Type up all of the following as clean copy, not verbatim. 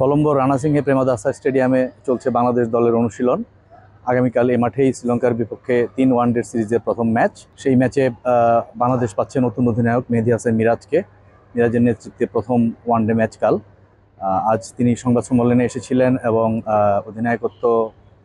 কলম্বোর রানাসিংহে প্রেমাদাসা স্টেডিয়ামে চলছে বাংলাদেশ দলের অনুশীলন। আগামীকাল এই মাঠেই শ্রীলঙ্কার বিপক্ষে 3 ওয়ানডে সিরিজের প্রথম ম্যাচ। সেই ম্যাচে বাংলাদেশ পাচ্ছে নতুন অধিনায়ক মেহেদী হাসান মিরাজকে। মিরাজের নেতৃত্বে প্রথম ওয়ানডে ম্যাচ কাল। আজ তিনি সংবাদ সম্মেলনে এসেছিলেন এবং অধিনায়কত্ব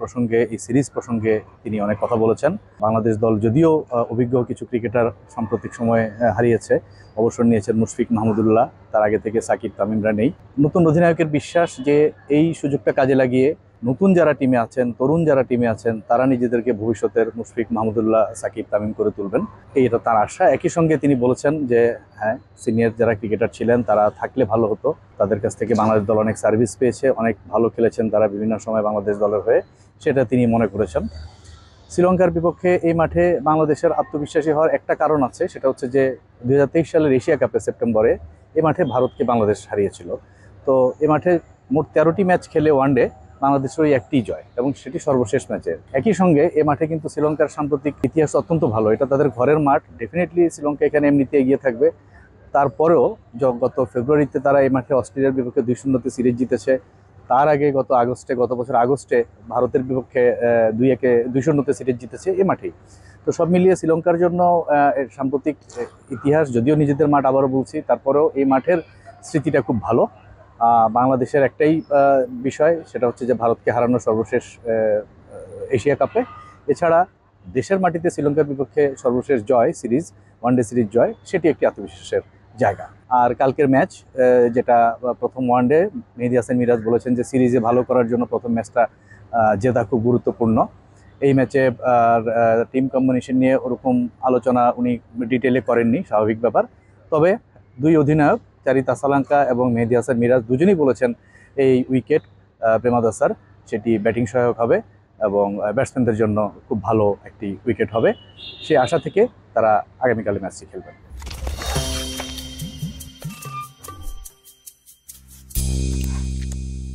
প্রসঙ্গে, এই সিরিজ প্রসঙ্গে তিনি অনেক কথা বলেছেন। বাংলাদেশ দল যদিও অভিজ্ঞ কিছু ক্রিকেটার সাম্প্রতিক সময়ে হারিয়েছে, অবসর নিয়েছেন মুশফিক মাহমুদুল্লাহ, তার আগে থেকে সাকিব তামিমরা নেই। নতুন অধিনায়কের বিশ্বাস যে এই সুযোগটা কাজে লাগিয়ে নতুন যারা টিমে আছেন, তরুণ যারা টিমে আছেন, তারা নিজেদেরকে ভবিষ্যতের মুশফিক মাহমুদুল্লাহ, সাকিব তামিম করে তুলবেন, এটা তার আশা। একই সঙ্গে তিনি বলেছেন যে হ্যাঁ, সিনিয়র যারা ক্রিকেটার ছিলেন তারা থাকলে ভালো হতো, তাদের কাছ থেকে বাংলাদেশ দল অনেক সার্ভিস পেয়েছে, অনেক ভালো খেলেছেন তারা বিভিন্ন সময় বাংলাদেশ দলের হয়ে, সেটা তিনি মনে করেছেন। শ্রীলঙ্কার বিপক্ষে এই মাঠে বাংলাদেশের আত্মবিশ্বাসী হওয়ার একটা কারণ আছে, সেটা হচ্ছে যে 2023 সালের এশিয়া কাপে সেপ্টেম্বরে এ মাঠে ভারতকে বাংলাদেশ হারিয়েছিল। তো এ মাঠে মোট 13টি ম্যাচ খেলে ওয়ানডে বাংলাদেশের ওই একটি জয়, এবং সেটি সর্বশেষ ম্যাচে। একই সঙ্গে এ মাঠে কিন্তু শ্রীলঙ্কার সাম্প্রতিক ইতিহাস অত্যন্ত ভালো, এটা তাদের ঘরের মাঠ, ডেফিনেটলি শ্রীলঙ্কা এখানে এমনিতে এগিয়ে থাকবে। তারপরেও গত ফেব্রুয়ারিতে তারা এই মাঠে অস্ট্রেলিয়ার বিপক্ষে 2-0 সিরিজ জিতেছে। তার আগে গত বছর আগস্টে ভারতের বিপক্ষে 2-0 সিরিজ জিতেছে এ মাঠেই। তো সব মিলিয়ে শ্রীলঙ্কার জন্য সাম্প্রতিক ইতিহাস, যদিও নিজেদের মাঠ, আবারও বলছি, তারপরেও এই মাঠের স্মৃতিটা খুব ভালো। বাংলাদেশের একটাই বিষয়, সেটা হচ্ছে যে ভারতকে হারানো সর্বশেষ এশিয়া কাপে। এছাড়া দেশের মাটিতে শ্রীলঙ্কার বিপক্ষে সর্বশেষ জয় সিরিজ, ওয়ানডে সিরিজ জয়, সেটি একটি আত্মবিশ্বাসের জায়গা। আর কালকের ম্যাচ, যেটা প্রথম ওয়ানডে, মেহেদী হাসান মিরাজ বলেছেন যে সিরিজে ভালো করার জন্য প্রথম ম্যাচটা জেতা খুব গুরুত্বপূর্ণ। এই ম্যাচে টিম কম্বিনেশন নিয়ে ওরকম আলোচনা উনি ডিটেলে করেননি, স্বাভাবিক ব্যাপার। তবে দুই অধিনায়ক চারিত আসালাঙ্কা এবং মেহেদী হাসান মিরাজ দুজনেই বলেছেন এই উইকেট প্রেমাদাসার, সেটি ব্যাটিং সহায়ক হবে এবং ব্যাটসম্যানদের জন্য খুব ভালো একটি উইকেট হবে। সেই আশা থেকে তারা আগামীকালে ম্যাচটি খেলবেন।